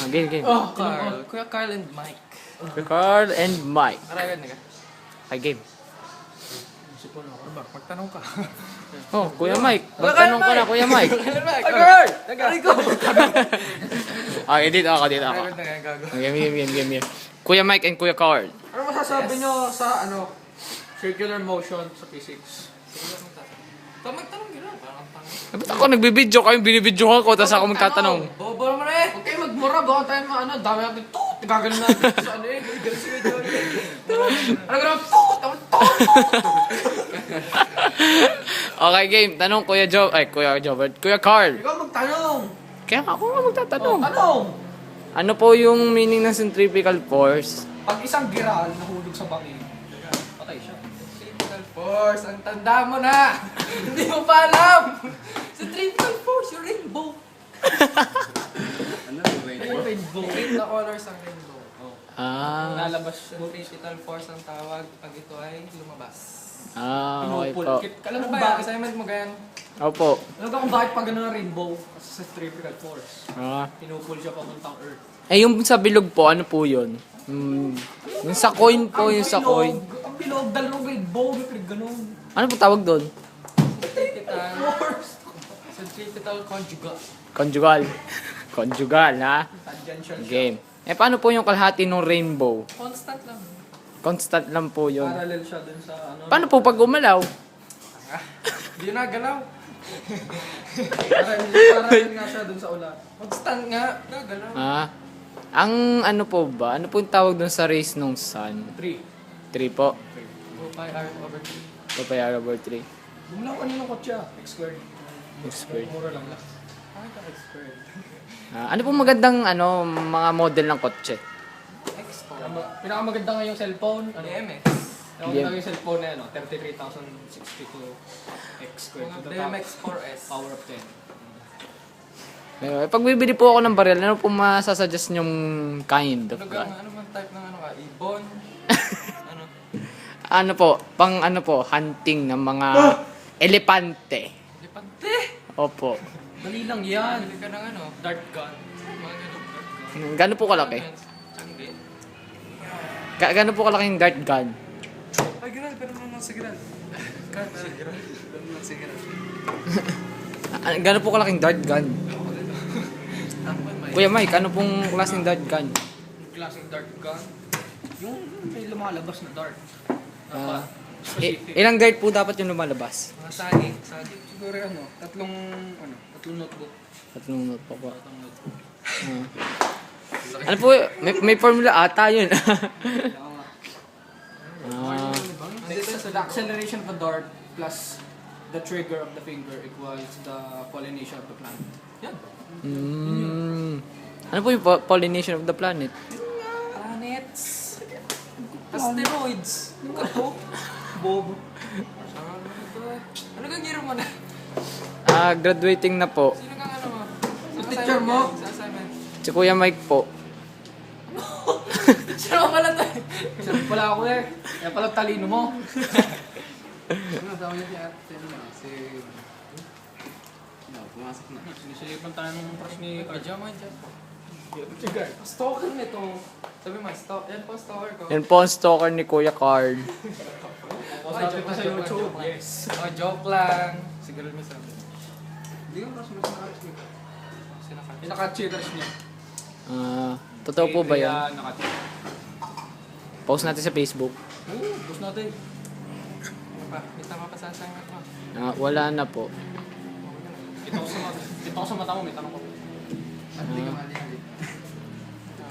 Game. Oh, Carl. Kuya Carl and Mike. Carl and Mike. Aragan na ka. Ay, game. Sipon ako. Ano ba? Magtanong ka. Oh, Kuya Mike. Magtanong ko na, Kuya Mike. Carl! Aray ko! Dito ako. Aragan na kaya gago. Game. Kuya Mike and Kuya Carl. Ano masasabi nyo sa circular motion sa physics? Magtanong gila. Parang tanong. Ba't ako nagbibideo? Kayong binibidyohan ko, tapos ako magtatanong. Bobo naman eh! Huwag kayo magmura, baka tayo dami natin gagano natin sa gagano si Medyo. Ano gano'n, Okay, game. Tanong Kuya Jobert. Kuya Carl. Ikaw magtanong! Kaya ako nga magtatanong. Tanong! Ano po yung meaning ng centrifugal force? Pag isang giral nahulog sa bangin, patay siya. Centrifugal force. Ang tanda mo na! Hindi mo pa alam! Centrifugal force, yung rainbow. Yung rainbow. Eight na colors ang rainbow. Lalabas centrifugal force ang tawag pag ito ay lumabas. Okay po. Alam Ano mo ba ba? yung assignment mo ganyan? Opo. Alam ka kung bakit pag gano'n ang rainbow? Kasi sa centrifugal force. Ah. Pinupul siya papuntang Earth. Yung sa bilog po, ano po yun? Yung sa coin po, yung sa coin. Ang bilog, dalawang rainbow, may gano'n. Ano po tawag doon? Centrifugal Conjugal. Conjugal, ha? Tangential siya. Game. Paano po yung kalahati ng rainbow? constant lang. Constant lang po yun. Parallel siya dun sa Paano po pag umalaw? Hindi na galaw. Parallel nga siya dun sa ulan. Constant nga. Nagalaw. Ang ano po ba? Ano po yung tawag doon sa rays ng sun? 3. 3 po. 2 pi r over 3. Papaya over 3. Bumula ko kanina kotse X squared. X squared. Mura lang lang. Bakit ka expert? Ano pong magandang mga model ng kotse? X4. Pinakamaganda nga yung cellphone. DMX. Pinakamaganda yung cellphone na 33,062 X squared. Mga DMX 4S. Power of 10. Pag bibili po ako ng baril, ano po masasuggest yung kind of gun? Ano bang type ng ka? Ibon? Ano? Ano po? Hunting ng mga elepante. Lipante! Opo. Dali lang yan. Bili ka ng Dart gun. mga ganun. Gano'n po kalaki? Tsanggi. Gano'n po kalaki yung dart gun? Ay, giral. Pero naman sa giral. Giral. Pero naman sa giral. Gano'n po kalaking dart gun? Ano ba, Mike? Kuya Mike, ano pong klaseng dart gun? Yung klaseng dart gun. Yung may lumalabas na dart. Ah. Specific. Ilang dart po dapat yung lumalabas? Mga sagi. Sagi. Siguro tatlong notebook. Tatlong note po po. Tatlong notebook. Ano po, may formula ata yun. So the acceleration of the dart plus the trigger of the finger equals the pollination of the plant. Yan. Ano po yung pollination of the planet? Planets. Asteroids. Yung kato. Bobo. Ano kang giro mo na? Graduating na po. Sino kang mo? Yung teacher mo? Sa assignment. Si Kuya Mike po. Sino ka pala tayo? Kasi pala ako Kaya pala talino mo. Ano daw yung si... Pumasok na. Sinisipan tayo ng crush ni Carl. Medyo mo dyan. Sige. Stalker nito. Sabi mo, yan po stalker ko. Yan po ang stalker ni Kuya Carl. Sabi ko sa YouTube. Yes. Oh, joke lang. Siguro mo sabi. Hindi ko crush mo sa crush ni Carl. Sino ka? Yung naka-cheaters niya. Totoo po ba yan? Naka-cheaters. Post natin sa Facebook. Gusto natin. May tama pa sa assignment mo. Wala na po. Kita ko sa mata mo, may tanong ko. Hindi ka mali-hali.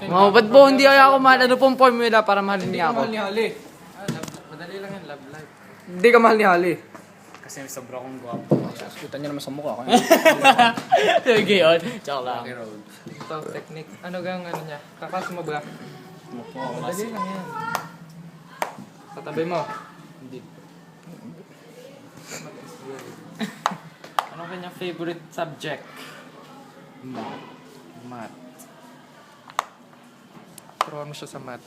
Ba't po hindi kaya ako mahal? Ano pong formula para mahalin niya ako? Hindi ka mahal ni Hali. Madali lang yan, love life. Hindi ka mahal ni Hali. Kasi sobra akong gwapo. Kita niya naman sa mukha ko. Sige yun. Tsaka lang. Ito, technique. Ano gang niya? Kakasmo ba? Madali lang yan. Tatabi mo. Hindi. Ano kanyang favorite subject? Math. Turuan mo siya sa math.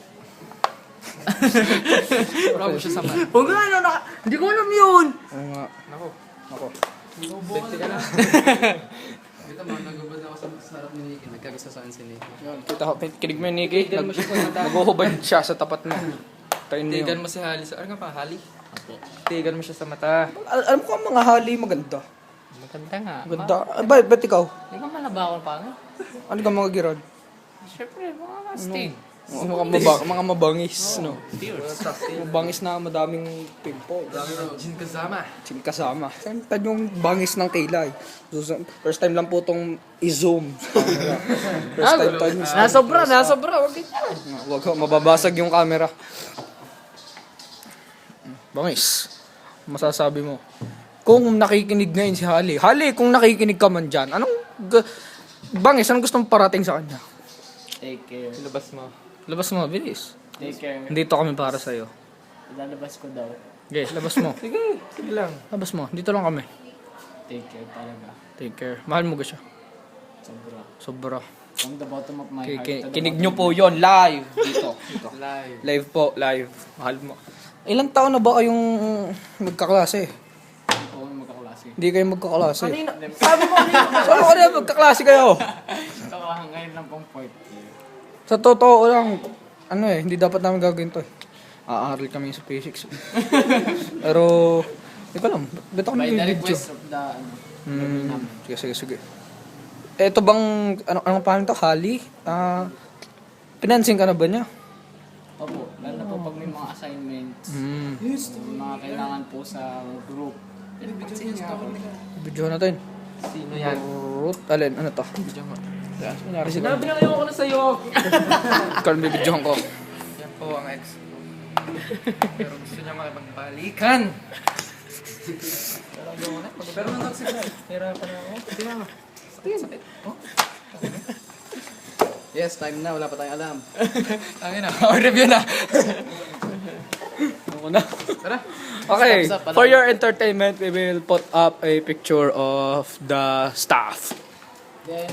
Turuan mo siya sa math. Huwag nga, hindi ko alam yun. Oo nga. Ako. Ako. Bente ka na. Dito mga nagubad ako sa harap ni Nicky. Nagkagustuhan si Nicky. Yun, kita ko, kinig mo yun, Nicky. Tigan mo siya kung mata. Naghuhubad siya sa tapat mo. Tayin mo Tigan yun. mo si Hali. Ano ka pa, Hali? Tigan mo siya sa mata. Alam ko ang mga hali maganda. Maganda nga. Maganda. Ba't ikaw? Hindi ka malabakol pa nga. Ano ka mga girad? Siyempre, mga sting. Mga mabangis, no? Mabangis na madaming pimple. Jin kasama. Sin kasama. Saan yung bangis ng kilay? First time lang po itong i-zoom. First time tayo. Nasobra, wag ganyan. Wag ho, mababasag yung camera. Bangis. Masasabi mo. Kung nakikinig ngayon si Hali. Hali, kung nakikinig ka man dyan, Bangis, anong gusto mong parating sa kanya? Take care. Labas mo. Labas mo, bilis. Take care. Dito kami para sa'yo. Ilalabas ko daw. Okay, labas mo. Sige lang. Labas mo, dito lang kami. Take care talaga. Take care. Mahal mo ka siya. Sobra. Sobra. From the bottom of my heart. to the Kinig bottom nyo of po my- yon live. Dito. Live. Live po, live. Mahal mo. Ilang taon na ba kayong magkaklase? Oo, magkaklase. Hindi kayo magkaklase. Sabi mo kanina. Saan ko na magkaklase kayo? Ito ngayon lang pong 4th year. Sa totoo lang, hindi dapat namin gagawin to eh. Aaral kami sa physics. Pero, hindi ko alam. Ba't ako By the nag-video? request of the, Sige. Ito bang, anong pangalan to? Hali? Pinansing ka na ba niya? opo, lalo na po pag may mga assignments, mga kailangan po sa group. Video natin. Sino yan? Alin, ano to? Video mo. Yan, kunyari si Sinabi na kayo ko na sa'yo. Carl, may videohan ko. Yan po ang ex ko. Pero gusto niya makipagbalikan. Pero nang nagsigal. Hirapan na ako. Sakit. Oh. Yes, time na. Wala pa tayong alam. Angin na. Review na. Ako na. Tara. Okay, Stop, for your entertainment, we will put up a picture of the staff. Then,